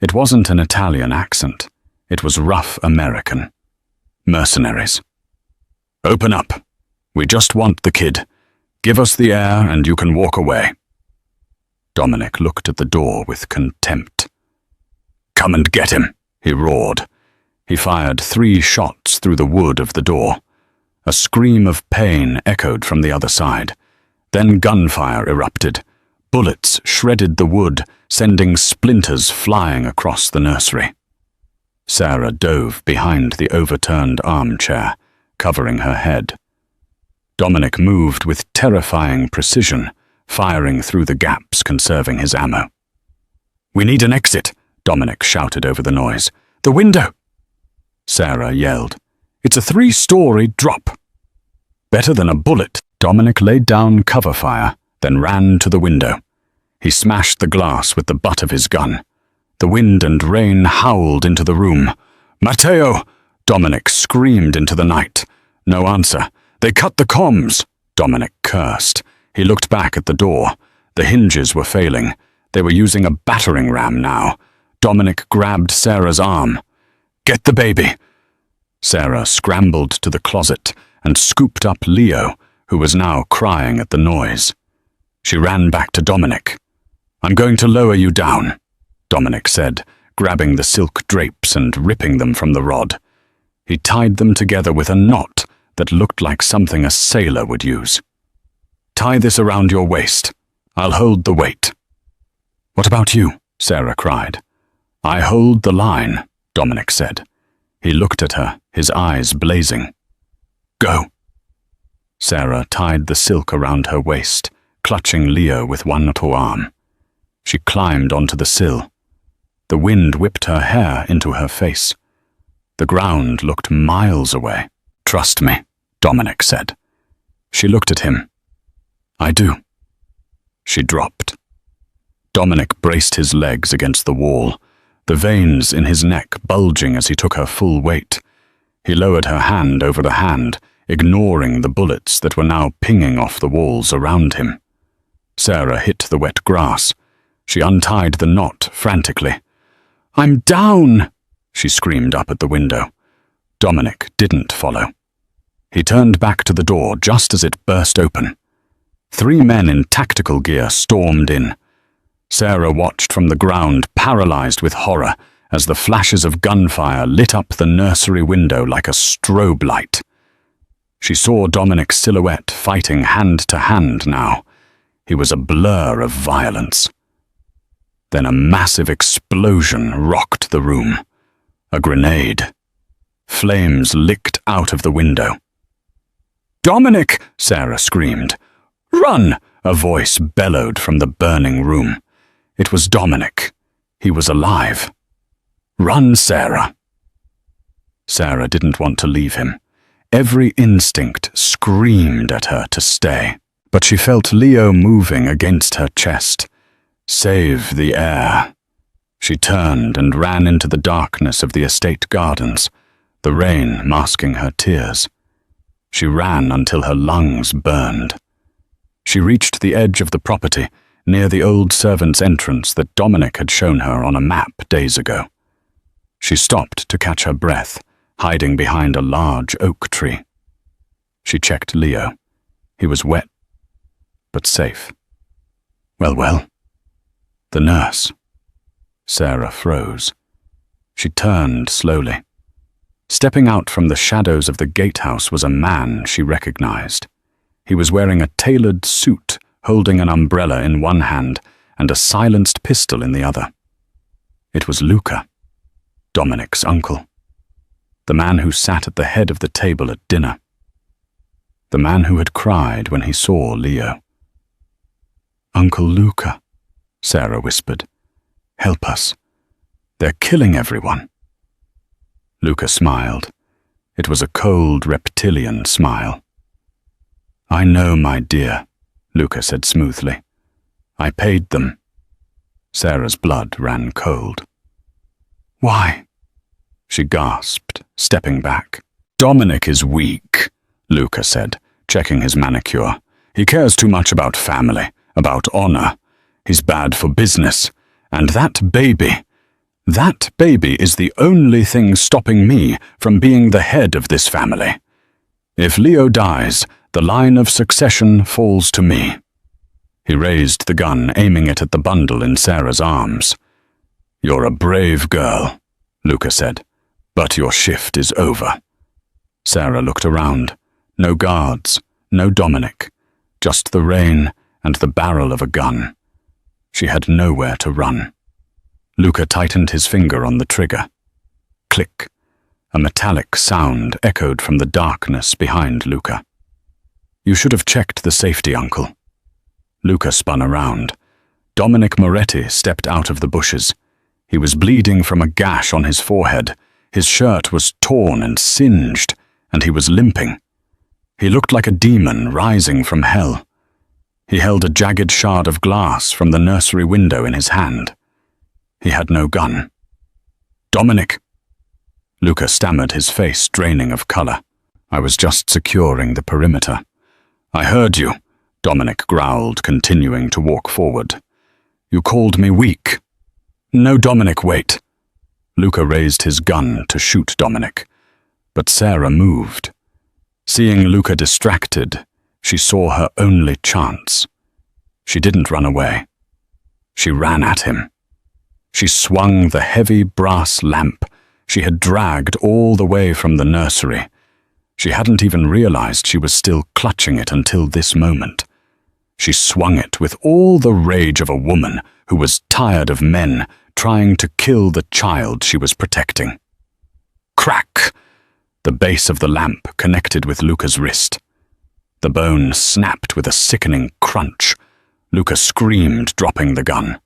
It wasn't an Italian accent. It was rough American. "Mercenaries." "Open up. We just want the kid. Give us the air and you can walk away." Dominic looked at the door with contempt. "Come and get him," he roared. He fired 3 shots through the wood of the door. A scream of pain echoed from the other side. Then gunfire erupted. Bullets shredded the wood, sending splinters flying across the nursery. Sarah dove behind the overturned armchair, covering her head. Dominic moved with terrifying precision, firing through the gaps, conserving his ammo. "We need an exit," Dominic shouted over the noise. "The window!" Sarah yelled. "It's a 3-story drop." Better than a bullet, Dominic laid down cover fire, then ran to the window. He smashed the glass with the butt of his gun. The wind and rain howled into the room. "Matteo!" Dominic screamed into the night. No answer. "They cut the comms!" Dominic cursed. He looked back at the door. The hinges were failing. They were using a battering ram now. Dominic grabbed Sarah's arm. "Get the baby!" Sarah scrambled to the closet and scooped up Leo, who was now crying at the noise. She ran back to Dominic. "I'm going to lower you down," Dominic said, grabbing the silk drapes and ripping them from the rod. He tied them together with a knot that looked like something a sailor would use. "Tie this around your waist. I'll hold the weight." "What about you?" Sarah cried. "I hold the line," Dominic said. He looked at her, his eyes blazing. "Go." Sarah tied the silk around her waist, clutching Leo with one arm. She climbed onto the sill. The wind whipped her hair into her face. The ground looked miles away. "Trust me," Dominic said. She looked at him. "I do." She dropped. Dominic braced his legs against the wall, the veins in his neck bulging as he took her full weight. He lowered her hand over the hand, ignoring the bullets that were now pinging off the walls around him. Sarah hit the wet grass. She untied the knot frantically. "I'm down!" she screamed up at the window. Dominic didn't follow. He turned back to the door just as it burst open. 3 men in tactical gear stormed in. Sarah watched from the ground, paralyzed with horror, as the flashes of gunfire lit up the nursery window like a strobe light. She saw Dominic's silhouette fighting hand to hand now. He was a blur of violence. Then a massive explosion rocked the room. A grenade. Flames licked out of the window. "Dominic!" Sarah screamed. "Run! A voice bellowed from the burning room. It was Dominic. He was alive. "Run, Sarah." Sarah didn't want to leave him. Every instinct screamed at her to stay. But she felt Leo moving against her chest. Save the air. She turned and ran into the darkness of the estate gardens, the rain masking her tears. She ran until her lungs burned. She reached the edge of the property, near the old servant's entrance that Dominic had shown her on a map days ago. She stopped to catch her breath, hiding behind a large oak tree. She checked Leo. He was wet, but safe. Well. The nurse. Sarah froze. She turned slowly. Stepping out from the shadows of the gatehouse was a man she recognized. He was wearing a tailored suit, holding an umbrella in one hand and a silenced pistol in the other. It was Luca, Dominic's uncle. The man who sat at the head of the table at dinner. The man who had cried when he saw Leo. "Uncle Luca," Sarah whispered. "Help us. They're killing everyone." Luca smiled. It was a cold, reptilian smile. "I know, my dear," Luca said smoothly. "I paid them." Sarah's blood ran cold. "Why?" she gasped, stepping back. "Dominic is weak," Luca said, checking his manicure. "He cares too much about family, about honor. He's bad for business. And that baby is the only thing stopping me from being the head of this family. If Leo dies, the line of succession falls to me." He raised the gun, aiming it at the bundle in Sarah's arms. "You're a brave girl," Luca said, "but your shift is over." Sarah looked around. No guards, no Dominic, just the rain and the barrel of a gun. She had nowhere to run. Luca tightened his finger on the trigger. Click. A metallic sound echoed from the darkness behind Luca. "You should have checked the safety, Uncle." Luca spun around. Dominic Moretti stepped out of the bushes. He was bleeding from a gash on his forehead. His shirt was torn and singed, and he was limping. He looked like a demon rising from hell. He held a jagged shard of glass from the nursery window in his hand. He had no gun. "Dominic!" Luca stammered, his face draining of color. "I was just securing the perimeter." "I heard you," Dominic growled, continuing to walk forward. "You called me weak." "No, Dominic, wait." Luca raised his gun to shoot Dominic, but Sarah moved. Seeing Luca distracted, she saw her only chance. She didn't run away. She ran at him. She swung the heavy brass lamp she had dragged all the way from the nursery. She hadn't even realized she was still clutching it until this moment. She swung it with all the rage of a woman who was tired of men trying to kill the child she was protecting. Crack! The base of the lamp connected with Luca's wrist. The bone snapped with a sickening crunch. Luca screamed, dropping the gun.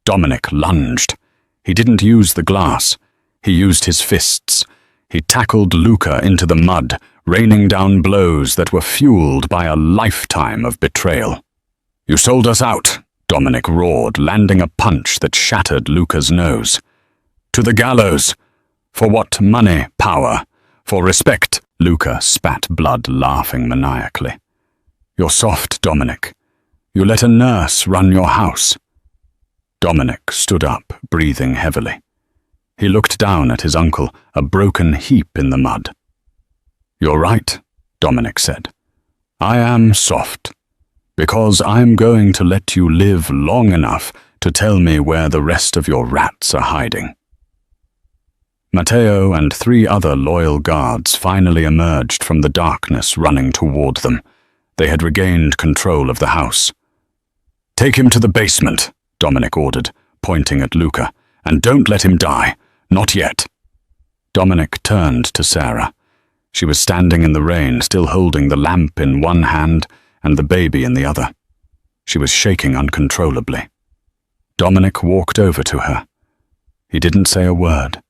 Dominic lunged. He didn't use the glass. He used his fists. He tackled Luca into the mud, raining down blows that were fueled by a lifetime of betrayal. "You sold us out," Dominic roared, landing a punch that shattered Luca's nose. "To the gallows! For what? Money, power, for respect." Luca spat blood, laughing maniacally. "You're soft, Dominic. You let a nurse run your house." Dominic stood up, breathing heavily. He looked down at his uncle, a broken heap in the mud. "You're right," Dominic said. "I am soft, because I'm going to let you live long enough to tell me where the rest of your rats are hiding." Matteo and 3 other loyal guards finally emerged from the darkness, running toward them. They had regained control of the house. "Take him to the basement," Dominic ordered, pointing at Luca, "and don't let him die. Not yet." Dominic turned to Sarah. She was standing in the rain, still holding the lamp in one hand and the baby in the other. She was shaking uncontrollably. Dominic walked over to her. He didn't say a word.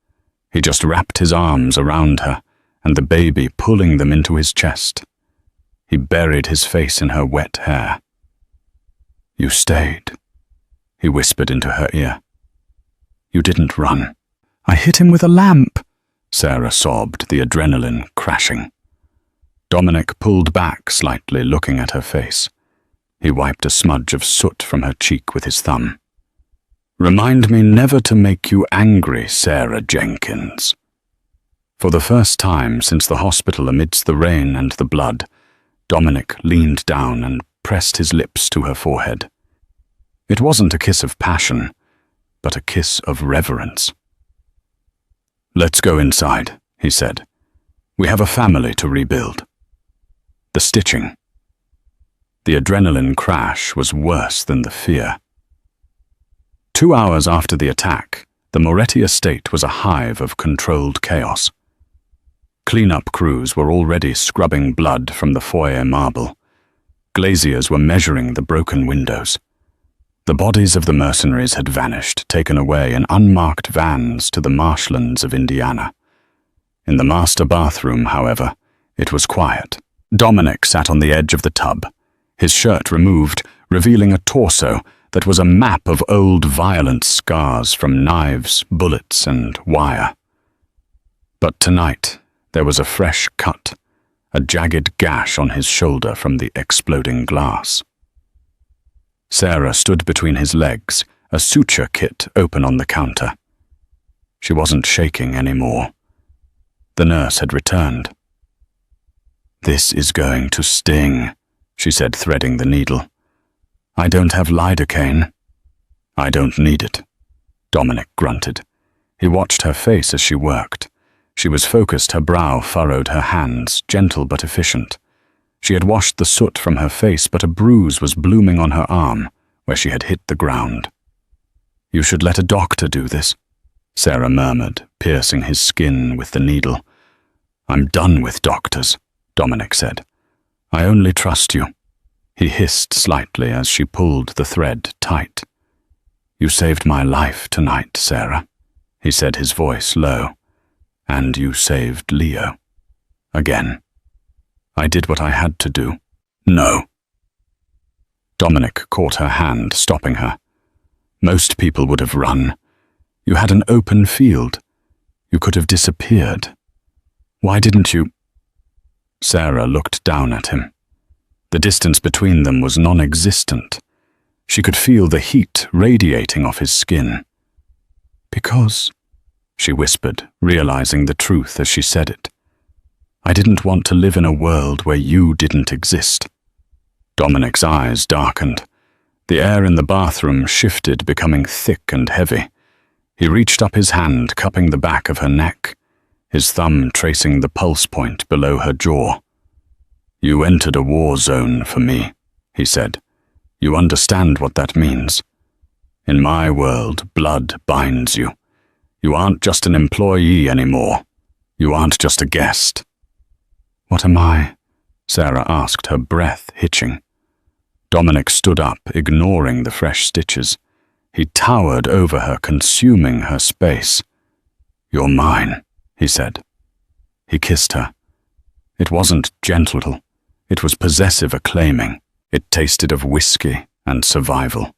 He just wrapped his arms around her and the baby, pulling them into his chest. He buried his face in her wet hair. "You stayed," he whispered into her ear. "You didn't run." "I hit him with a lamp," Sarah sobbed, the adrenaline crashing. Dominic pulled back slightly, looking at her face. He wiped a smudge of soot from her cheek with his thumb. "Remind me never to make you angry, Sarah Jenkins." For the first time since the hospital amidst the rain and the blood, Dominic leaned down and pressed his lips to her forehead. It wasn't a kiss of passion, but a kiss of reverence. "Let's go inside," he said. "We have a family to rebuild." The stitching. The adrenaline crash was worse than the fear. 2 hours after the attack, the Moretti estate was a hive of controlled chaos. Cleanup crews were already scrubbing blood from the foyer marble. Glaziers were measuring the broken windows. The bodies of the mercenaries had vanished, taken away in unmarked vans to the marshlands of Indiana. In the master bathroom, however, it was quiet. Dominic sat on the edge of the tub, his shirt removed, revealing a torso that was a map of old violent scars from knives, bullets, and wire. But tonight, there was a fresh cut, a jagged gash on his shoulder from the exploding glass. Sarah stood between his legs, a suture kit open on the counter. She wasn't shaking anymore. The nurse had returned. "This is going to sting," she said, threading the needle. "I don't have lidocaine." "I don't need it," Dominic grunted. He watched her face as she worked. She was focused, her brow furrowed, her hands gentle but efficient. She had washed the soot from her face, but a bruise was blooming on her arm, where she had hit the ground. "You should let a doctor do this," Sarah murmured, piercing his skin with the needle. "I'm done with doctors," Dominic said. "I only trust you." He hissed slightly as she pulled the thread tight. "You saved my life tonight, Sarah," he said, his voice low. "And you saved Leo. Again. I did what I had to do." "No." Dominic caught her hand, stopping her. "Most people would have run. You had an open field. You could have disappeared. Why didn't you?" Sarah looked down at him. The distance between them was non-existent. She could feel the heat radiating off his skin. "Because," she whispered, realizing the truth as she said it, "I didn't want to live in a world where you didn't exist." Dominic's eyes darkened. The air in the bathroom shifted, becoming thick and heavy. He reached up his hand, cupping the back of her neck, his thumb tracing the pulse point below her jaw. "You entered a war zone for me," he said. "You understand what that means. In my world, blood binds you. You aren't just an employee anymore. You aren't just a guest." "What am I?" Sarah asked, her breath hitching. Dominic stood up, ignoring the fresh stitches. He towered over her, consuming her space. "You're mine," he said. He kissed her. It wasn't gentle. It was possessive acclaiming. It tasted of whiskey and survival.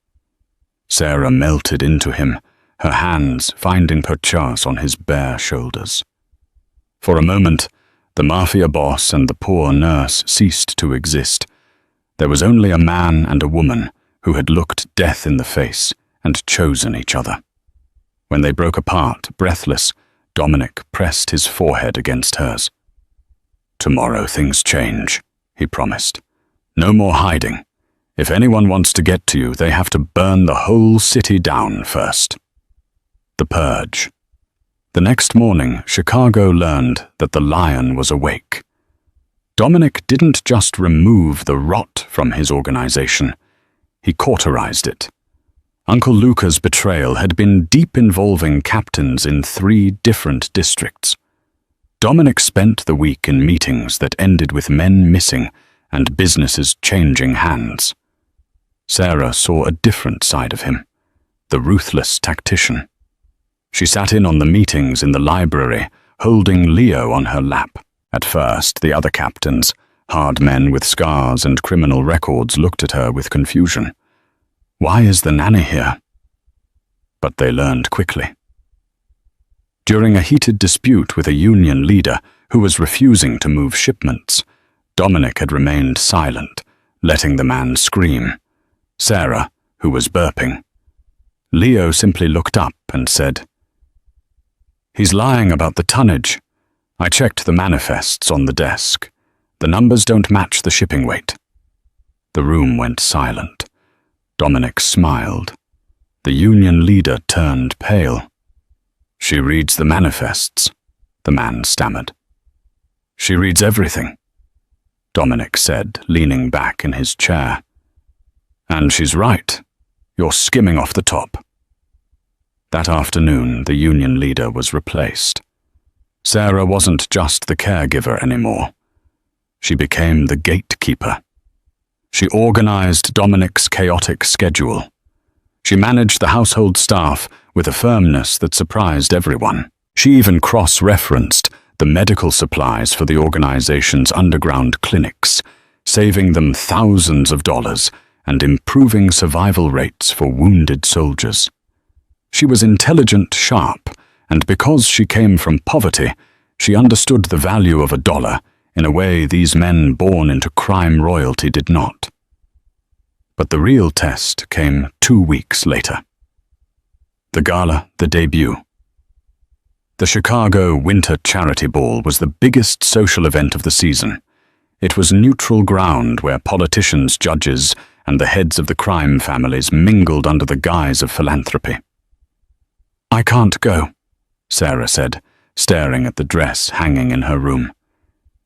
Sarah melted into him, her hands finding perchance on his bare shoulders. For a moment, the mafia boss and the poor nurse ceased to exist. There was only a man and a woman who had looked death in the face and chosen each other. When they broke apart, breathless, Dominic pressed his forehead against hers. "Tomorrow things change," he promised. "No more hiding. If anyone wants to get to you, they have to burn the whole city down first." The purge. The next morning, Chicago learned that the lion was awake. Dominic didn't just remove the rot from his organization, he cauterized it. Uncle Luca's betrayal had been deep, involving captains in 3 different districts. Dominic spent the week in meetings that ended with men missing and businesses changing hands. Sarah saw a different side of him, the ruthless tactician. She sat in on the meetings in the library, holding Leo on her lap. At first, the other captains, hard men with scars and criminal records, looked at her with confusion. Why is the nanny here? But they learned quickly. During a heated dispute with a union leader who was refusing to move shipments, Dominic had remained silent, letting the man scream. Sarah, who was burping. Leo simply looked up and said, "He's lying about the tonnage. I checked the manifests on the desk. The numbers don't match the shipping weight." The room went silent. Dominic smiled. The union leader turned pale. "She reads the manifests," the man stammered. "She reads everything," Dominic said, leaning back in his chair. "And she's right. You're skimming off the top." That afternoon, the union leader was replaced. Sarah wasn't just the caregiver anymore. She became the gatekeeper. She organized Dominic's chaotic schedule. She managed the household staff with a firmness that surprised everyone. She even cross-referenced the medical supplies for the organization's underground clinics, saving them thousands of dollars and improving survival rates for wounded soldiers. She was intelligent, sharp, and because she came from poverty, she understood the value of $1 in a way these men born into crime royalty did not. But the real test came 2 weeks later. The gala, the debut. The Chicago Winter Charity Ball was the biggest social event of the season. It was neutral ground where politicians, judges, and the heads of the crime families mingled under the guise of philanthropy. "I can't go," Sarah said, staring at the dress hanging in her room.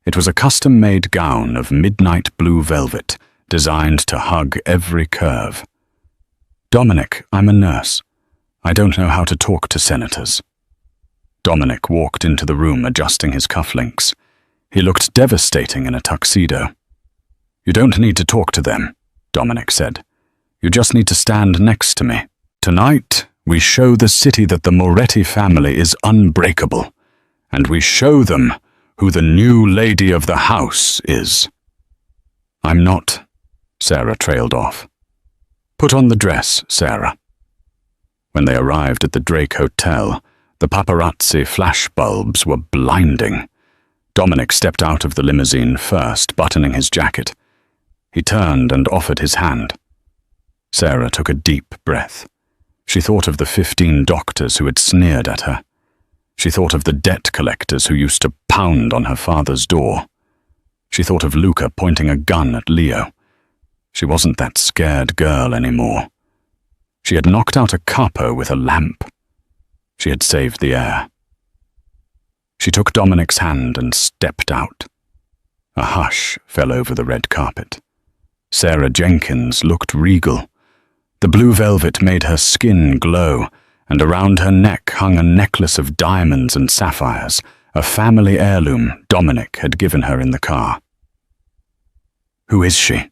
It was a custom-made gown of midnight blue velvet, designed to hug every curve. "Dominic, I'm a nurse. I don't know how to talk to senators." Dominic walked into the room adjusting his cufflinks. He looked devastating in a tuxedo. "You don't need to talk to them," Dominic said. "You just need to stand next to me. Tonight, we show the city that the Moretti family is unbreakable, and we show them who the new lady of the house is." "I'm not," Sarah trailed off. "Put on the dress, Sarah." When they arrived at the Drake Hotel, the paparazzi flashbulbs were blinding. Dominic stepped out of the limousine first, buttoning his jacket. He turned and offered his hand. Sarah took a deep breath. She thought of the 15 doctors who had sneered at her. She thought of the debt collectors who used to pound on her father's door. She thought of Luca pointing a gun at Leo. She wasn't that scared girl anymore. She had knocked out a capo with a lamp. She had saved the air. She took Dominic's hand and stepped out. A hush fell over the red carpet. Sarah Jenkins looked regal. The blue velvet made her skin glow, and around her neck hung a necklace of diamonds and sapphires, a family heirloom Dominic had given her in the car. "Who is she?"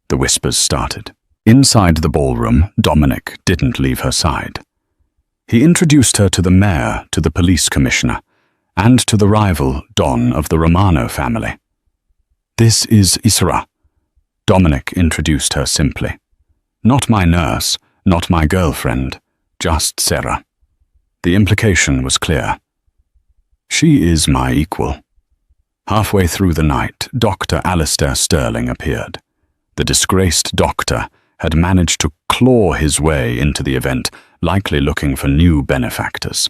The whispers started. Inside the ballroom, Dominic didn't leave her side. He introduced her to the mayor, to the police commissioner, and to the rival Don of the Romano family. "This is Isra," Dominic introduced her simply. "Not my nurse, not my girlfriend, just Sarah." The implication was clear. "She is my equal." Halfway through the night, Dr. Alistair Sterling appeared. The disgraced doctor had managed to claw his way into the event, likely looking for new benefactors.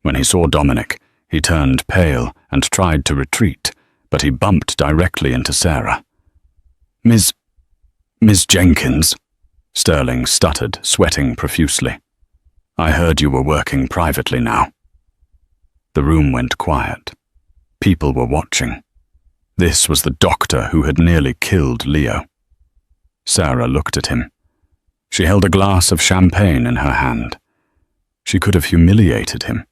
When he saw Dominic, he turned pale and tried to retreat, but he bumped directly into Sarah. Miss Jenkins," Sterling stuttered, sweating profusely. "I heard you were working privately now." The room went quiet. People were watching. This was the doctor who had nearly killed Leo. Sarah looked at him. She held a glass of champagne in her hand. She could have humiliated him.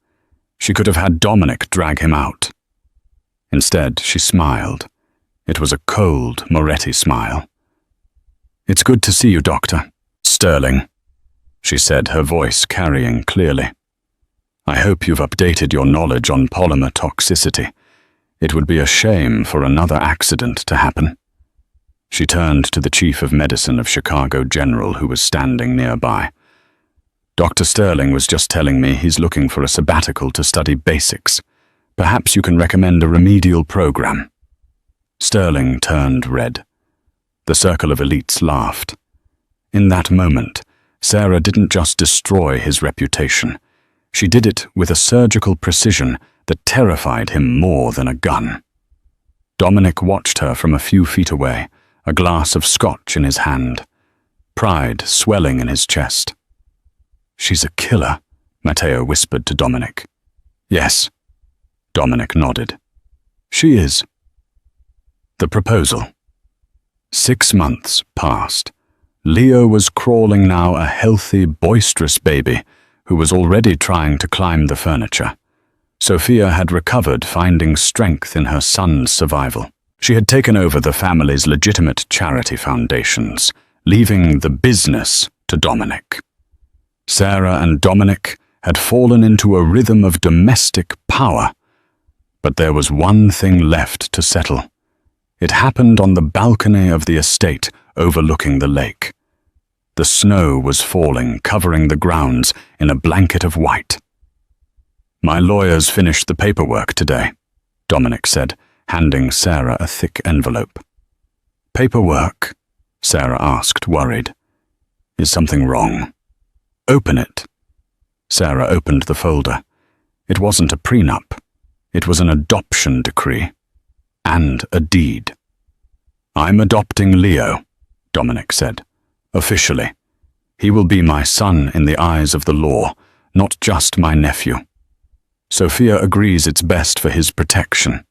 She could have had Dominic drag him out. Instead, she smiled. It was a cold Moretti smile. It's good to see you, Doctor. Sterling, she said, her voice carrying clearly. I hope you've updated your knowledge on polymer toxicity. It would be a shame for another accident to happen. She turned to the Chief of Medicine of Chicago General, who was standing nearby. Dr. Sterling was just telling me he's looking for a sabbatical to study basics. Perhaps you can recommend a remedial program. Sterling turned red. The circle of elites laughed. In that moment, Sarah didn't just destroy his reputation. She did it with a surgical precision that terrified him more than a gun. Dominic watched her from a few feet away, a glass of scotch in his hand, pride swelling in his chest. She's a killer, Matteo whispered to Dominic. Yes, Dominic nodded. She is. The proposal. 6 months passed. Leo was crawling now, a healthy, boisterous baby who was already trying to climb the furniture. Sophia had recovered, finding strength in her son's survival. She had taken over the family's legitimate charity foundations, leaving the business to Dominic. Sarah and Dominic had fallen into a rhythm of domestic power, but there was one thing left to settle. It happened on the balcony of the estate overlooking the lake. The snow was falling, covering the grounds in a blanket of white. My lawyers finished the paperwork today, Dominic said, handing Sarah a thick envelope. Paperwork? Sarah asked, worried. Is something wrong? Open it. Sarah opened the folder. It wasn't a prenup. It was an adoption decree. And a deed. I'm adopting Leo, Dominic said. Officially. He will be my son in the eyes of the law, not just my nephew. Sophia agrees it's best for his protection.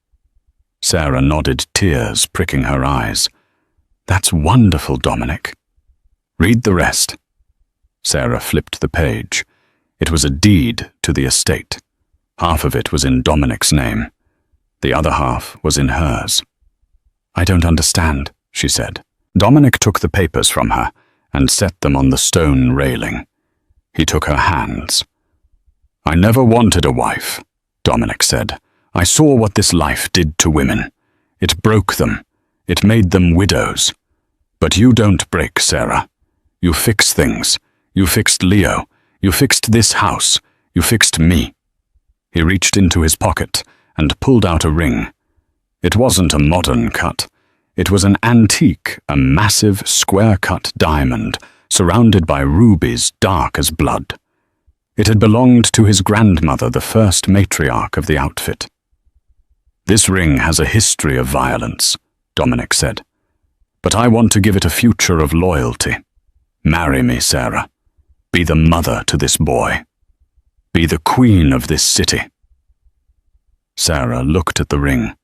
Sarah nodded, tears pricking her eyes. That's wonderful, Dominic. Read the rest. Sarah flipped the page. It was a deed to the estate. Half of it was in Dominic's name. The other half was in hers. I don't understand, she said. Dominic took the papers from her and set them on the stone railing. He took her hands. I never wanted a wife, Dominic said. I saw what this life did to women. It broke them. It made them widows. But you don't break, Sarah. You fix things. You fixed Leo. You fixed this house. You fixed me. He reached into his pocket and pulled out a ring. It wasn't a modern cut. It was an antique, a massive, square-cut diamond, surrounded by rubies dark as blood. It had belonged to his grandmother, the first matriarch of the outfit. This ring has a history of violence, Dominic said. But I want to give it a future of loyalty. Marry me, Sarah. Be the mother to this boy. Be the queen of this city. Sarah looked at the ring,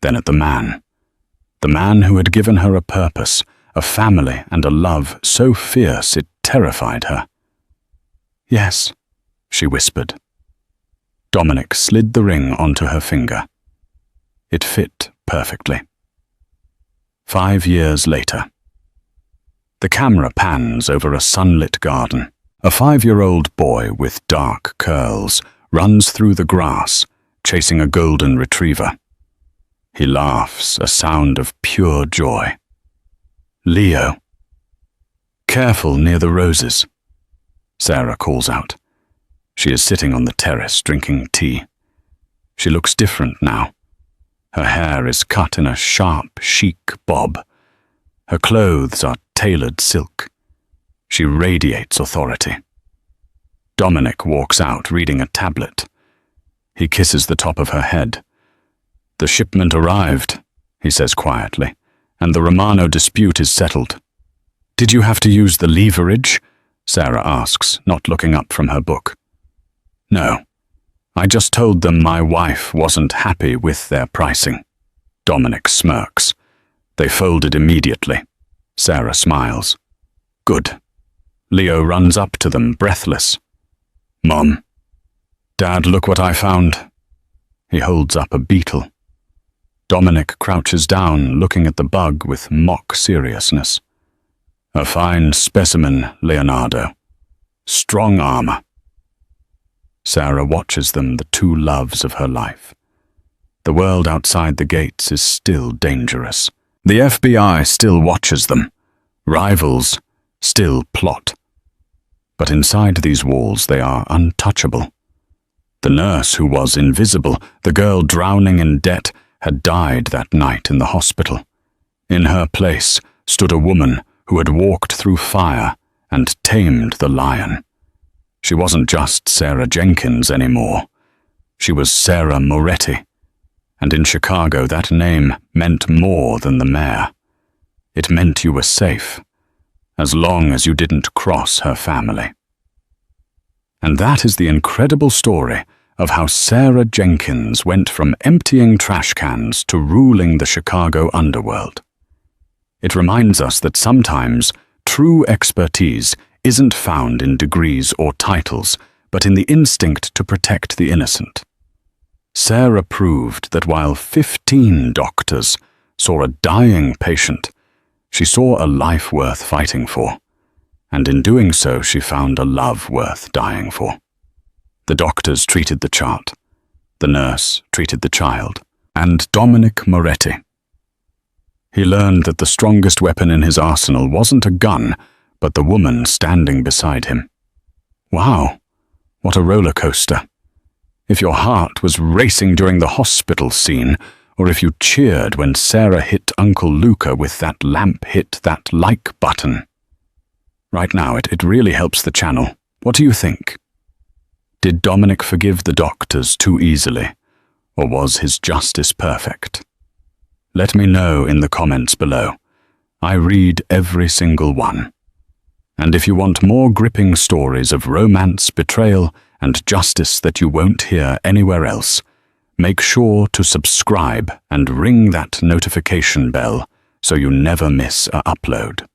then at the man who had given her a purpose, a family and a love so fierce it terrified her. Yes, she whispered. Dominic slid the ring onto her finger. It fit perfectly. 5 years later. The camera pans over a sunlit garden. A 5-year-old boy with dark curls runs through the grass, chasing a golden retriever. He laughs, a sound of pure joy. Leo. Careful near the roses, Sarah calls out. She is sitting on the terrace drinking tea. She looks different now. Her hair is cut in a sharp, chic bob. Her clothes are tailored silk. She radiates authority. Dominic walks out reading a tablet. He kisses the top of her head. The shipment arrived, he says quietly, and the Romano dispute is settled. Did you have to use the leverage? Sarah asks, not looking up from her book. No. I just told them my wife wasn't happy with their pricing. Dominic smirks. They folded immediately. Sarah smiles. Good. Leo runs up to them, breathless. Mom. Dad, look what I found. He holds up a beetle. Dominic crouches down, looking at the bug with mock seriousness. A fine specimen, Leonardo. Strong armor. Sarah watches them, the two loves of her life. The world outside the gates is still dangerous. The FBI still watches them. Rivals still plot. But inside these walls they are untouchable. The nurse who was invisible, the girl drowning in debt, had died that night in the hospital. In her place stood a woman who had walked through fire and tamed the lion. She wasn't just Sarah Jenkins anymore. She was Sarah Moretti. And in Chicago that name meant more than the mayor. It meant you were safe, as long as you didn't cross her family. And that is the incredible story of how Sarah Jenkins went from emptying trash cans to ruling the Chicago underworld. It reminds us that sometimes true expertise isn't found in degrees or titles, but in the instinct to protect the innocent. Sarah proved that while 15 doctors saw a dying patient, she saw a life worth fighting for, and in doing so she found a love worth dying for. The doctors treated the chart, the nurse treated the child, and Dominic Moretti. He learned that the strongest weapon in his arsenal wasn't a gun, but the woman standing beside him. Wow, what a roller coaster. If your heart was racing during the hospital scene, or if you cheered when Sarah hit Uncle Luca with that lamp hit that like button. Right now, it really helps the channel. What do you think? Did Dominic forgive the doctors too easily, or was his justice perfect? Let me know in the comments below. I read every single one. And if you want more gripping stories of romance, betrayal, and justice that you won't hear anywhere else, make sure to subscribe and ring that notification bell so you never miss an upload.